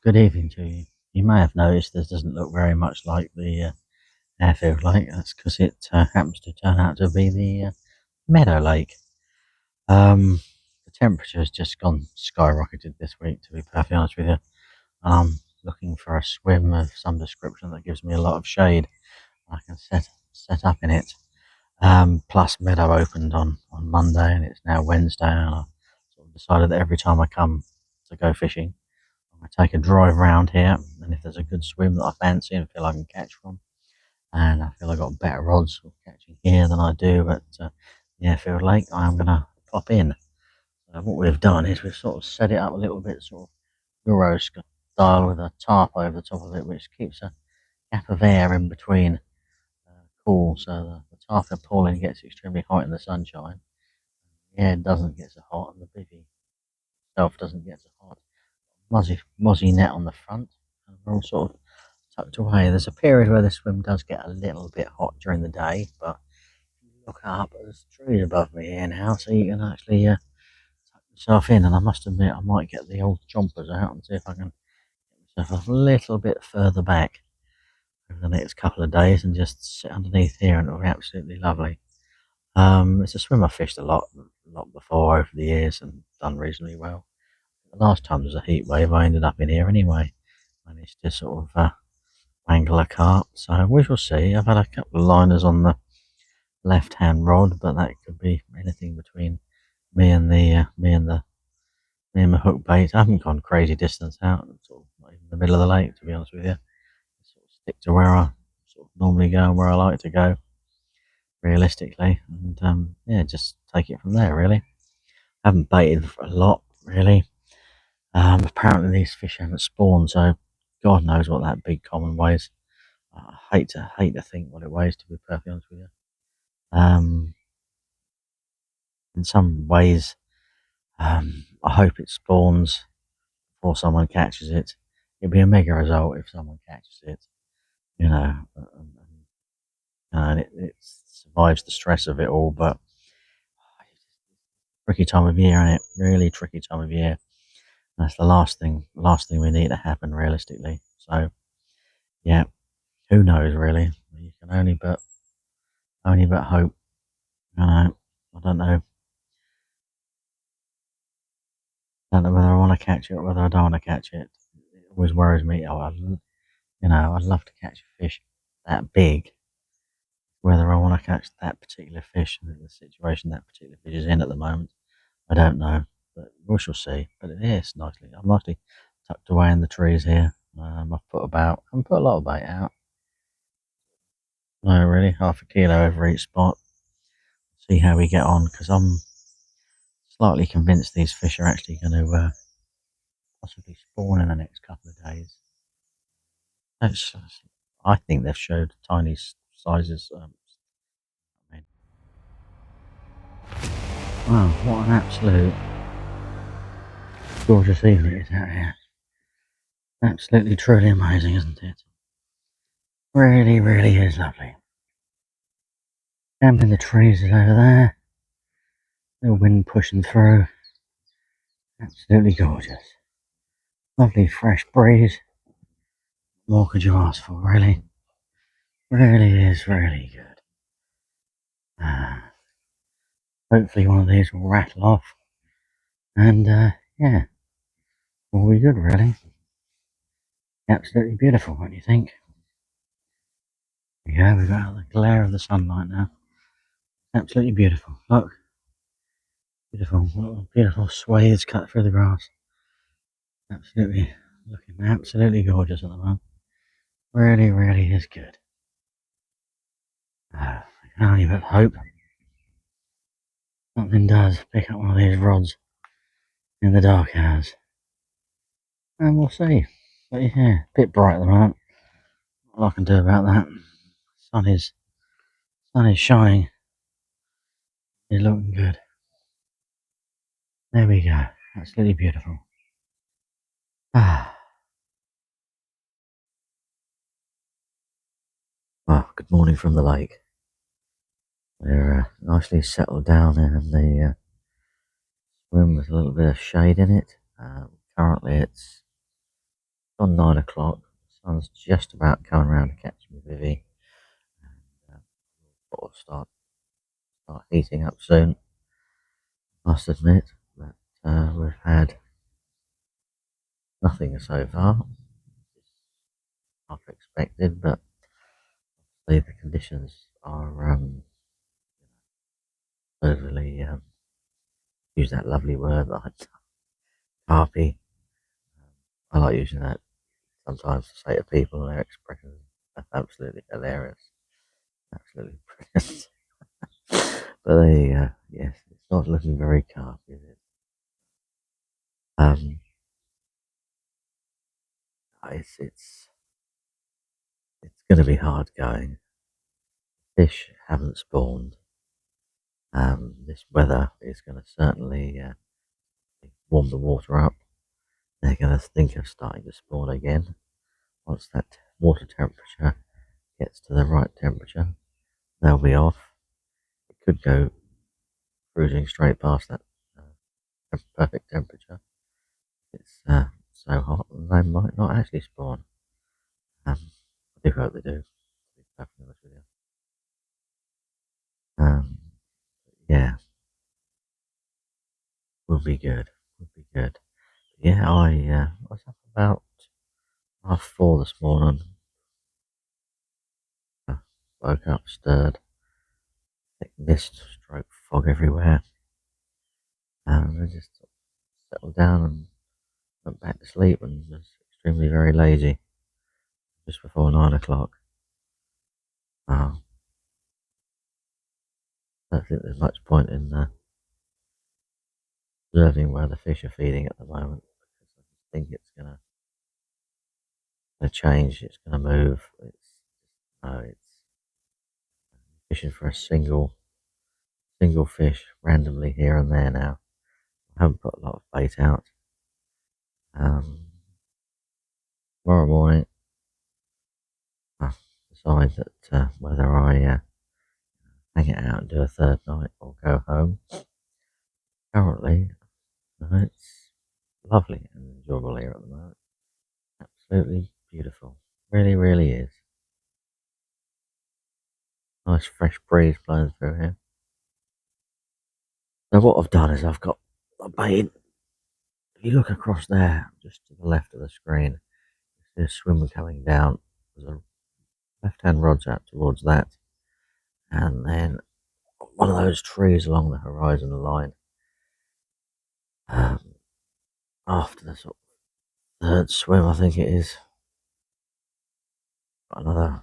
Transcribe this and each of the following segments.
Good evening to you. You may have noticed this doesn't look very much like the airfield lake. That's because it happens to turn out to be the meadow lake. The temperature has just gone skyrocketed this week, to be perfectly honest with you. I'm looking for a swim of some description that gives me a lot of shade. I can set up in it. Plus, meadow opened on Monday, and it's now Wednesday, and I sort of decided that every time I come to go fishing, I take a drive round here, and if there's a good swim that I fancy and feel I can catch from, and I feel I got better odds of catching here than I do at the airfield lake, I am going to pop in. So what we've done is we've sort of set it up a little bit sort of Euro style with a tarp over the top of it, which keeps a gap of air in between cool, so the tarp pulling gets extremely hot in the sunshine. The air doesn't get so hot, and the bivvy itself doesn't get so hot. Mozzie net on the front, and we're all sort of tucked away. There's a period where the swim does get a little bit hot during the day, but if you look up, there's trees above me here now, so you can actually tuck yourself in. And I must admit, I might get the old jumpers out and see if I can get myself a little bit further back over the next couple of days and just sit underneath here, and it'll be absolutely lovely. It's a swim I've fished a lot before over the years and done reasonably well. The last time there was a heat wave, I ended up in here anyway. Managed to sort of angle a carp, so we shall see. I've had a couple of liners on the left hand rod, but that could be anything between me and my hook bait. I haven't gone crazy distance out, sort of not even the middle of the lake, to be honest with you. Sort of stick to where I sort of normally go and where I like to go, realistically, and yeah, just take it from there. Really, I haven't baited for a lot, really. Apparently these fish haven't spawned, so God knows what that big common weighs. I hate to think what it weighs, to be perfectly honest with you. In some ways, I hope it spawns before someone catches it. It'd be a mega result if someone catches it, you know, and it survives the stress of it all. But tricky time of year, and it really tricky time of year. That's the last thing we need to happen, realistically. So, yeah, who knows, really? You can only but hope. I don't know. I don't know whether I want to catch it or whether I don't want to catch it. It always worries me. I'd love to catch a fish that big. Whether I want to catch that particular fish in the situation that particular fish is in at the moment, I don't know. But we shall see. But it is I'm nicely tucked away in the trees here. I've put a lot of bait out. No, really, half a kilo over each spot. See how we get on, because I'm slightly convinced these fish are actually going to possibly spawn in the next couple of days. I think they've showed tiny sizes. I mean, wow, what an absolute gorgeous evening it is out here. Absolutely, truly amazing, isn't it? Really, really is lovely. Camp in the trees is over there. The wind pushing through. Absolutely gorgeous. Lovely fresh breeze. What could you ask for, really? Really is really good. Hopefully one of these will rattle off. And yeah, will be good, really. Absolutely beautiful, what do you think? Yeah, we've got the glare of the sunlight now. Absolutely beautiful. Look. Beautiful, beautiful swathes cut through the grass. Absolutely, looking absolutely gorgeous at the moment. Really, really is good. I can only but hope something does pick up one of these rods in the dark hours. And we'll see. But yeah, a bit bright at the moment. What I can do about that. Sun is shining. It's looking good. There we go. Absolutely beautiful. Well, good morning from the lake. We're nicely settled down in the swim with a little bit of shade in it. Currently it's on 9 o'clock. The sun's just about coming around to catch me, Vivi. And it'll start heating up soon. Must admit, but we've had nothing so far. Half expected, but the conditions are overly use that lovely word like carpy. I like using that sometimes to say to people and their expressions. That's absolutely hilarious. Absolutely brilliant. But there you go. Yes, it's not looking very carpy, is it? Um, it's going to be hard going. Fish haven't spawned. This weather is going to certainly warm the water up. They're going to think of starting to spawn again once that water temperature gets to the right temperature. They'll be off. It could go cruising straight past that perfect temperature. It's so hot, and they might not actually spawn. I do hope they do. To be perfectly honest with you. Yeah, will be good. Will be good. Yeah, I was up about 4:30 this morning. Uh, Woke up, stirred, thick mist, stroke fog everywhere, and I just settled down and went back to sleep and was extremely very lazy just before 9 o'clock. I don't think there's much point in observing where the fish are feeding at the moment because I just think it's gonna change. It's gonna move. It's fishing for a single fish randomly here and there now. I haven't put a lot of bait out. Um, Tomorrow morning, I'll decide that whether I hang it out and do a third night or go home. Currently, it's lovely and enjoyable here at the moment. Absolutely beautiful. Really, really is. Nice fresh breeze blowing through here. So what I've done is I've got a bait. If you look across there, just to the left of the screen, you see a swimmer coming down. There's a left-hand rod's out towards that, and then one of those trees along the horizon line. Um, After the sort of third swim, I think it is. Got another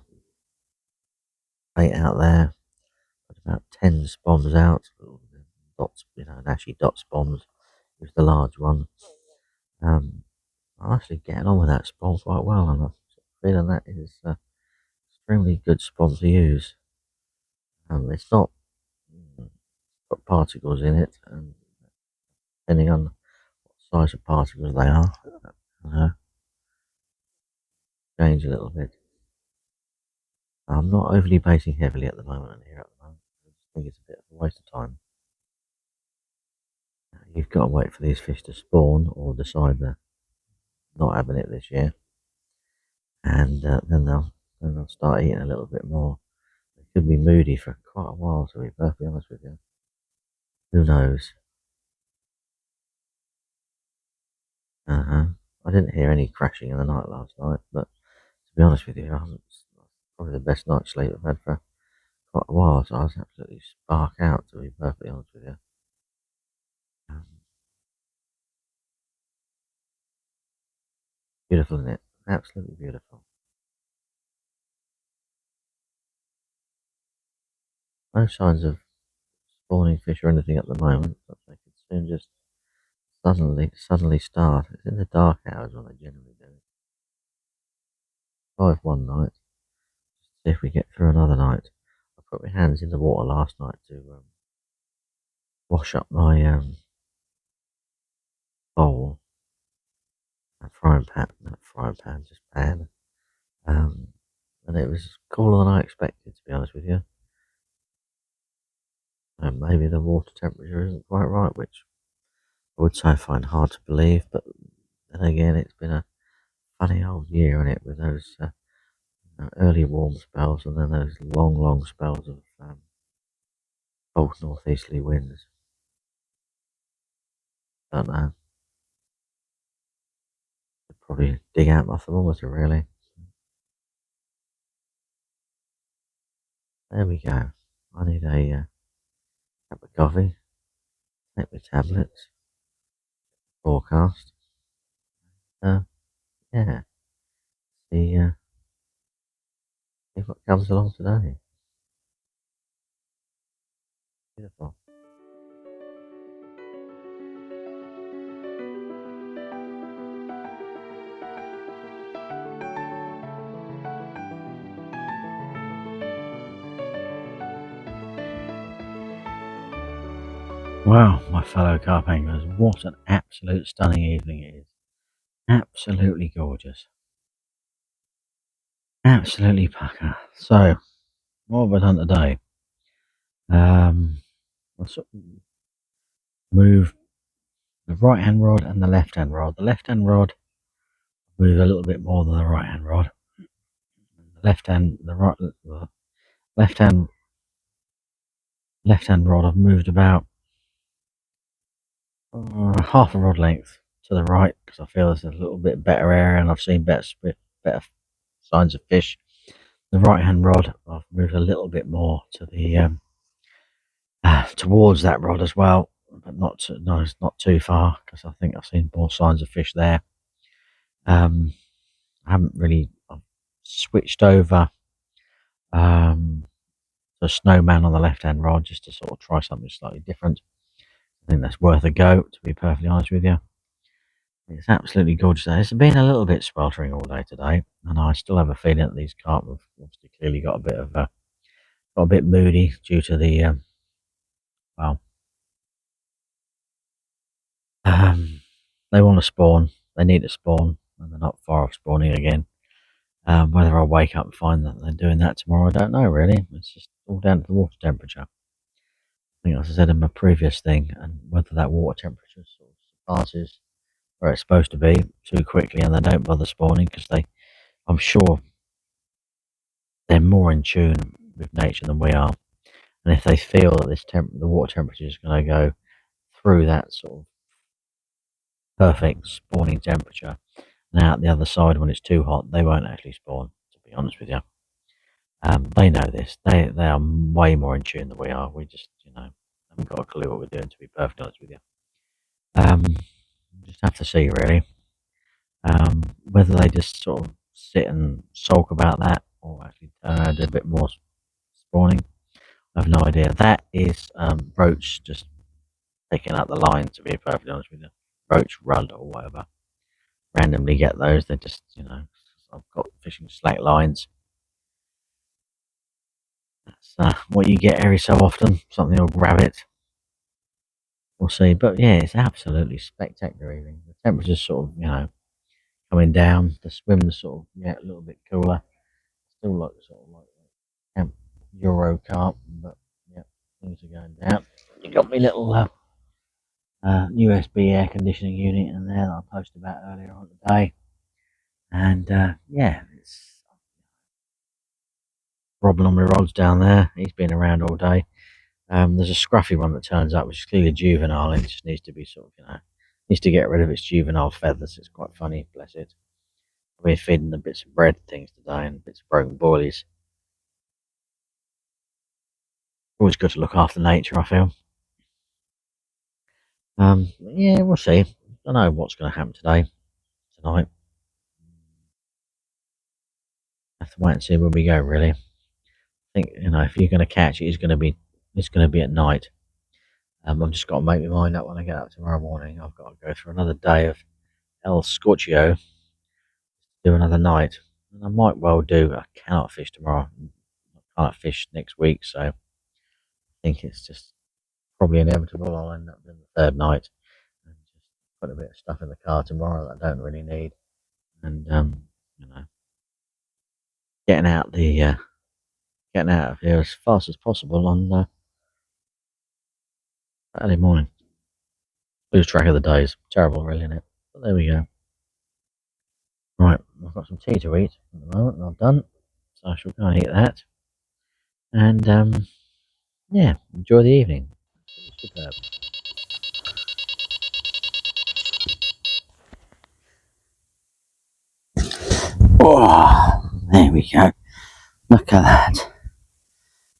bait out there. Got about 10 spoms out. Dots, Nashi dot spoms with the large one. Um, I'm actually getting on with that spom quite well, and I'm feeling that is extremely good spom to use. It's not got particles in it, and depending on what size of particles they are, change a little bit. I'm not overly baiting heavily at the moment here at the moment. I just think it's a bit of a waste of time. You've got to wait for these fish to spawn or decide they're not having it this year, and then they'll start eating a little bit more. They could be moody for quite a while, to be perfectly honest with you. Who knows? I didn't hear any crashing in the night last night, but to be honest with you, probably the best night's sleep I've had for quite a while, so I was absolutely spark out, to be perfectly honest with you. Um, Beautiful, isn't it? Absolutely beautiful. No signs of spawning fish or anything at the moment, but they could soon just suddenly start. It's in the dark hours when they generally do. 5 one night, see if we get through another night. I put my hands in the water last night to wash up my bowl, frying pan, just pan. Um, and it was cooler than I expected, to be honest with you. Maybe the water temperature isn't quite right, which I would say I find hard to believe, but then again, it's been a funny old year in it with those early warm spells and then those long spells of cold northeasterly winds. Don't know. I'd probably dig out my thermometer really. There we go. I need a cup of coffee, take my tablets, forecast. Uh, yeah, see, see what comes along today. Beautiful. Wow, my fellow carp anglers, what an absolute stunning evening it is. Absolutely gorgeous. Absolutely pucker. So, what have I done today? I sort of move the right hand rod and the left hand rod. The left hand rod move a little bit more than the right hand rod. The left hand rod I've moved about half a rod length to the right because I feel there's a little bit better area and I've seen better signs of fish. The right hand rod I've moved a little bit more to the towards that rod as well, but it's not too far because I think I've seen more signs of fish there. I haven't really I've switched over to a snowman on the left hand rod just to sort of try something slightly different. I think that's worth a go, to be perfectly honest with you. It's absolutely gorgeous. It's been a little bit sweltering all day today, and I still have a feeling that these carp have obviously clearly got a bit of got a bit moody due to the well, um, they want to spawn, they need to spawn, and they're not far off spawning again. Whether I'll wake up and find that they're doing that tomorrow, I don't know really. It's just all down to the water temperature. I think, as I said in my previous thing, and whether that water temperature sort of surpasses where it's supposed to be too quickly, and they don't bother spawning because I'm sure they're more in tune with nature than we are. And if they feel that the water temperature is going to go through that sort of perfect spawning temperature, and out the other side when it's too hot, they won't actually spawn. To be honest with you, they know this. They are way more in tune than we are. We just haven't got a clue what we're doing. To be perfectly honest with you, um, just have to see really whether they just sort of sit and sulk about that or actually turn around and do a bit more spawning. I have no idea. That is Roach just picking up the line, to be perfectly honest with you. Roach, rudd, or whatever. Randomly get those. They're just, I've got fishing slack lines. That's what you get every so often. Something will grab it. We'll see. But yeah, it's absolutely spectacular evening. The temperature's sort of, coming down. The swim's sort of, a little bit cooler. Still like sort of like Camp Euro carp, but yeah, things are going down. You got me little USB air conditioning unit in there that I posted about earlier on today, and yeah, it's Robin on my rods down there. He's been around all day. There's a scruffy one that turns up, which is clearly juvenile, and it just needs to be sort of, needs to get rid of its juvenile feathers. It's quite funny, bless it. I've been feeding them bits of bread things today and bits of broken boilies. Always good to look after nature, I feel. Yeah, we'll see. Don't know what's going to happen tonight. Have to wait and see where we go. Really, I think if you're going to catch it, it's going to be at night. I've just got to make my mind up when I get up tomorrow morning. I've got to go through another day of El Scorchio, do another night, and I might well do. I cannot fish tomorrow. I can't fish next week, so I think it's just probably inevitable. I'll end up doing the third night and just put a bit of stuff in the car tomorrow that I don't really need, and you know, getting out the getting out of here as fast as possible on Saturday morning. Lose track of the days. Terrible, really, isn't it? But there we go. Right, I've got some tea to eat at the moment, and I'm done, so I shall go and eat that. And yeah, enjoy the evening. Superb. Oh, there we go. Look at that.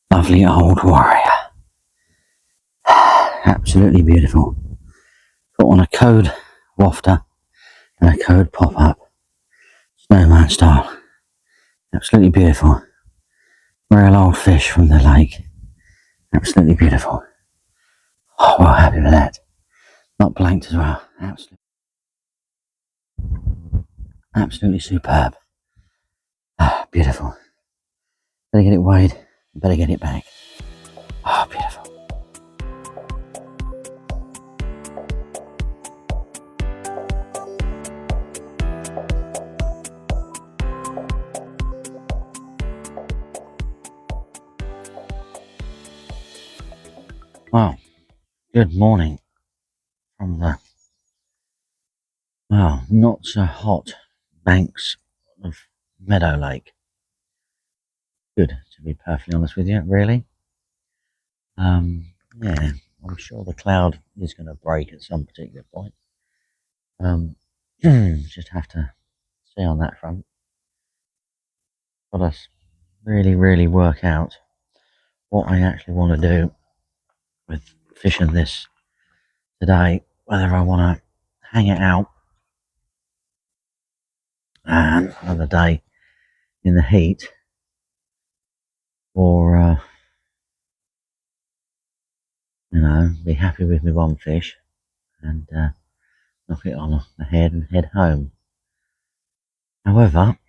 Lovely old warrior. Absolutely beautiful. Put on a code wafter and a code pop-up. Snowman style. Absolutely beautiful. Real old fish from the lake. Absolutely beautiful. Oh, well happy with that. Not blanked as well. Absolutely superb. Ah, beautiful. Better get it weighed. Better get it back. Ah, beautiful. Well, good morning from the, well, not so hot banks of Meadow Lake. Good, to be perfectly honest with you, really. Yeah, I'm sure the cloud is going to break at some particular point. Just have to see on that front. Got to really work out what I actually want to do with fishing this today. Whether I want to hang it out and another day in the heat, or be happy with my one fish and knock it on the head and head home. However,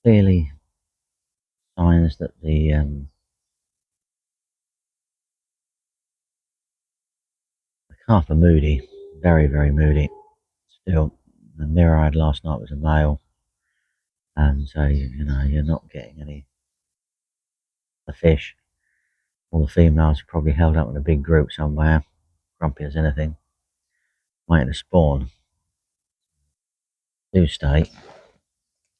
clearly signs that the carp are moody, very moody. Still, the mirror I had last night was a male, and so you're not getting any of the fish. All the females are probably held up in a big group somewhere, grumpy as anything, waiting to spawn. Do stay.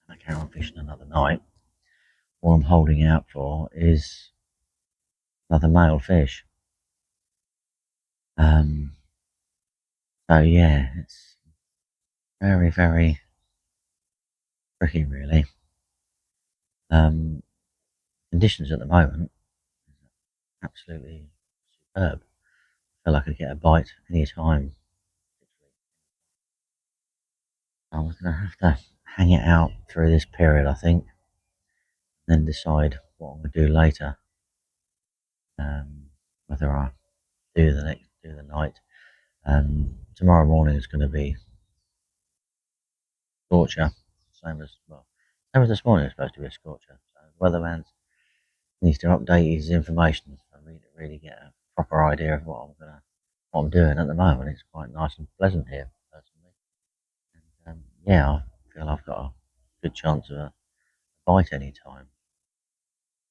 I carry on fishing another night. What I'm holding out for is another male fish. So yeah, it's very tricky, really. Conditions at the moment absolutely superb. I feel like I could get a bite any time. I'm going to have to hang it out through this period, I think, then decide what I'm going to do later. Whether I do the night. Tomorrow morning is going to be scorcher, same as this morning. It's supposed to be a scorcher. So the weatherman needs to update his information for me to really get a proper idea of what I'm doing at the moment. It's quite nice and pleasant here, personally. And, yeah, I feel I've got a good chance of a bite any time.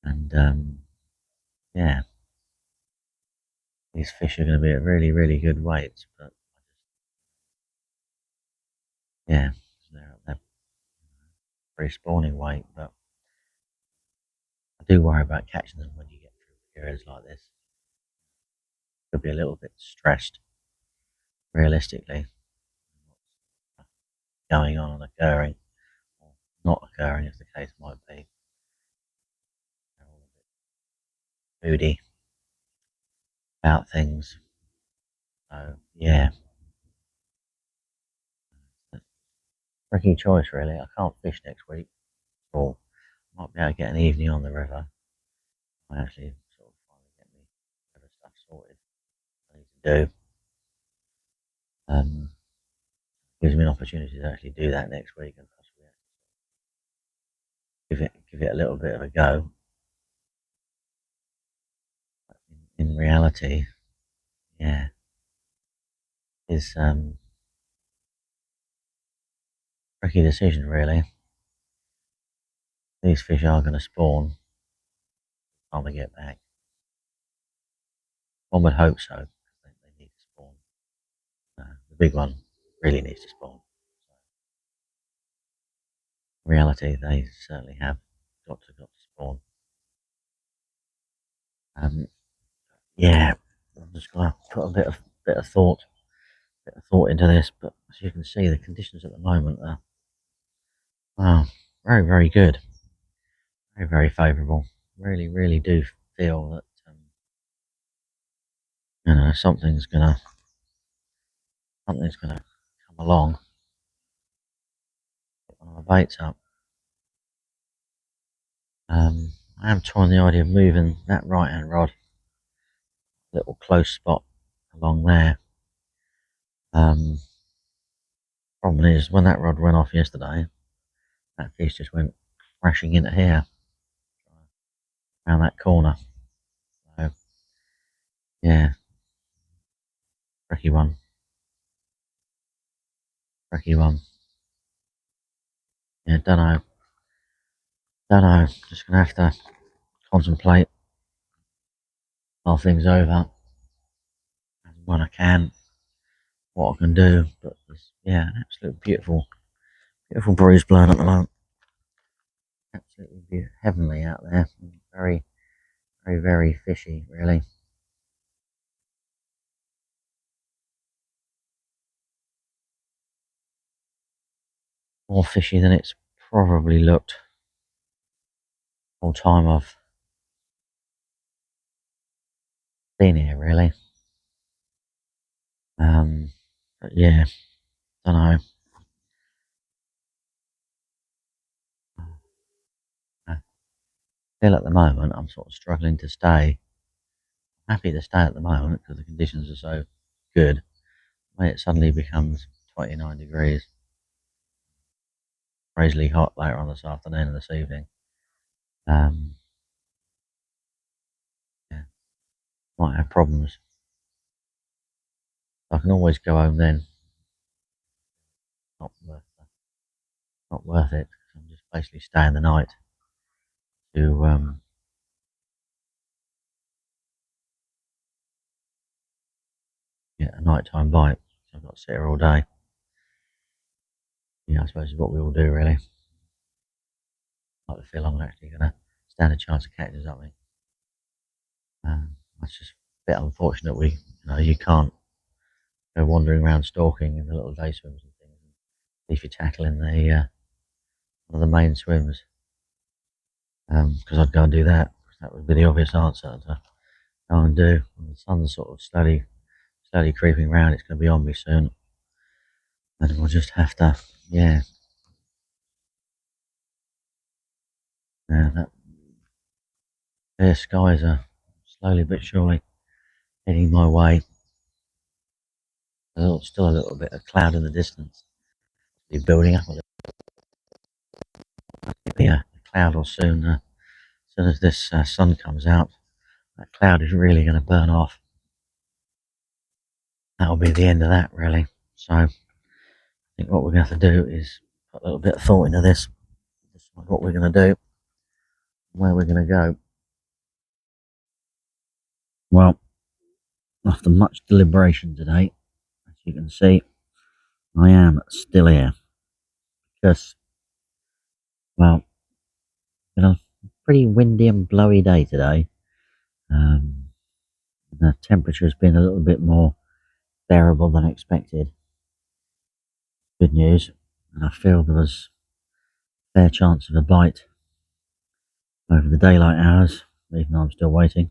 And yeah, these fish are going to be at really good weights, but yeah, they're pre-spawning weight, but I do worry about catching them when you get through periods like this. Could be a little bit stressed, realistically, what's going on and occurring, or not occurring, as the case might be. They're all a bit moody about things. So yeah, tricky choice really. I can't fish next week, or might be able to get an evening on the river. I actually sort of finally get me river stuff sorted. I need to do. Gives me an opportunity to actually do that next week and possibly give it a little bit of a go. In reality, yeah, is tricky decision really. These fish are going to spawn when we get back. One would hope so, because they need to spawn. The big one really needs to spawn. In reality, they certainly have got to spawn. Yeah, I'm just gonna put a bit of thought into this. But as you can see, the conditions at the moment are, wow, very, very good, very, very favourable. Really, really do feel that something's gonna come along. Get one of my baits up. I am trying the idea of moving that right hand rod, little close spot along there. Problem is, when that rod went off yesterday, that fish just went crashing into here, around that corner. So, yeah, tricky one, tricky one. Yeah, don't know. Just gonna have to contemplate, mull things over when I can, what I can do. But it's, yeah, an absolute beautiful, beautiful breeze blowing at the moment. Absolutely heavenly out there. Very, very, very fishy, really. More fishy than it's probably looked all time I've been here, really. But yeah, don't know. I feel at the moment I'm sort of struggling to stay. Happy to stay at the moment because the conditions are so good. When it suddenly becomes 29 degrees, crazily hot later on this afternoon and this evening, um, yeah, might have problems. I can always go home then. Not worth, not worth it. I'm just basically staying the night to get a nighttime bite. So I've got to sit here all day. Yeah, I suppose is what we all do, really. I don't feel I'm actually going to stand a chance of catching something. That's just a bit unfortunate. You can't go wandering around stalking in the little day swims and things. If you're tackling one of the main swims, because I'd go and do that. That would be the obvious answer to go and do. And the sun's sort of slowly creeping round. It's going to be on me soon, and we'll just have to, yeah, that clear skies are slowly but surely heading my way. Still a little bit of cloud in the distance. Be building up a little. Yeah, the cloud will soon. As soon as this sun comes out, that cloud is really going to burn off. That'll be the end of that, really. So I think what we're going to have to do is put a little bit of thought into this, decide what we're going to do, where we're going to go. Well, after much deliberation today, as you can see, I am still here because, well, it's been a pretty windy and blowy day today. Um, the temperature has been a little bit more bearable than expected. Good news, and I feel there was a fair chance of a bite over the daylight hours, even though I'm still waiting,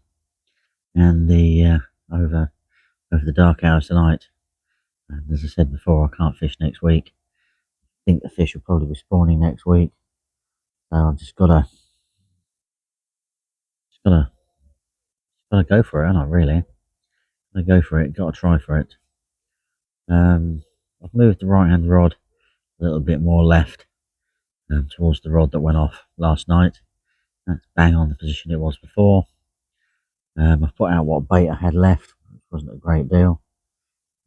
and the over the dark hours tonight. And as I said before, I can't fish next week. I think the fish will probably be spawning next week, so I've just gotta go for it, haven't I? Really, gotta go for it. Gotta try for it. I've moved the right hand rod a little bit more left towards the rod that went off last night. That's bang on the position it was before. I've put out what bait I had left, which wasn't a great deal,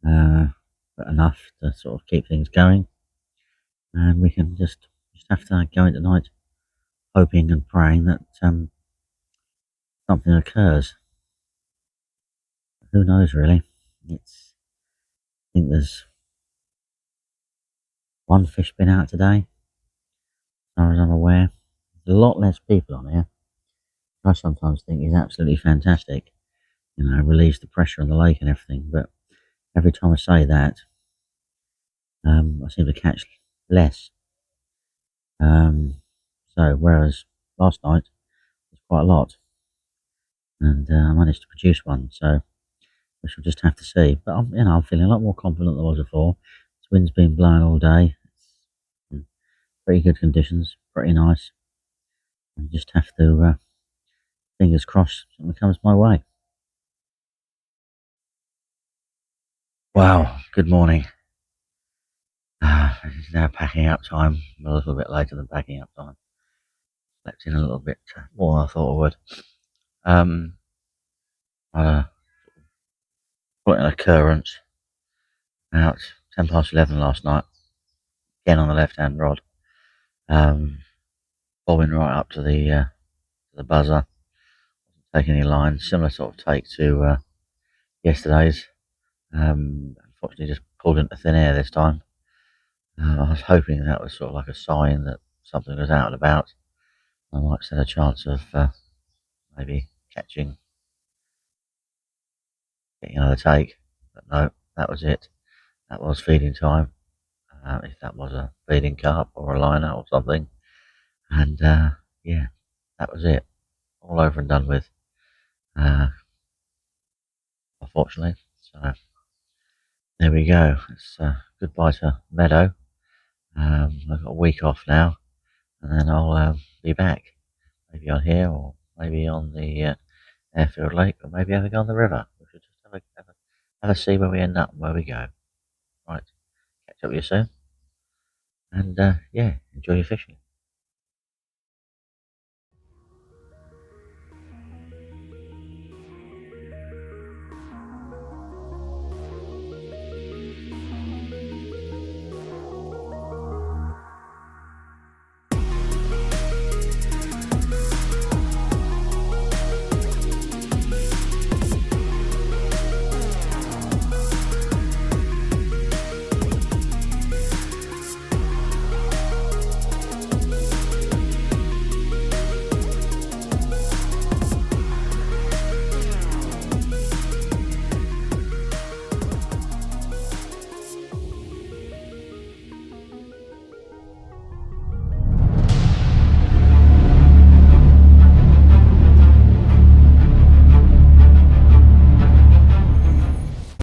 but enough to sort of keep things going. And we can just have to go into night hoping and praying that something occurs. Who knows, really? I think there's one fish been out today. far as I'm aware. There's a lot less people on here. I sometimes think he's absolutely fantastic. Relieves the pressure on the lake and everything. But every time I say that, I seem to catch less. So whereas last night was quite a lot, and I managed to produce one. So we shall just have to see. But I'm feeling a lot more confident than I was before. This wind's been blowing all day. It's pretty good conditions, pretty nice. I just have to fingers crossed something comes my way. Wow, good morning. It's now packing up time. A little bit later than packing up time. Slept in a little bit more than I thought I would. I put an occurrence out 11 last night. Again on the left-hand rod. Bobbing right up to the buzzer. Wasn't taking any lines. Similar sort of take to yesterday's. Unfortunately, just pulled into thin air this time. I was hoping that was sort of like a sign that something was out and about. I might stand a chance of maybe getting another take. But no, that was it. That was feeding time. If that was a feeding carp or a liner or something. And yeah, that was it. All over and done with. Unfortunately. So there we go. It's goodbye to Meadow. I've got a week off now, and then I'll be back. Maybe on here, or maybe on the airfield lake, or maybe having on the river. We should just have a see where we end up and where we go. Right, catch up with you soon, and yeah, enjoy your fishing.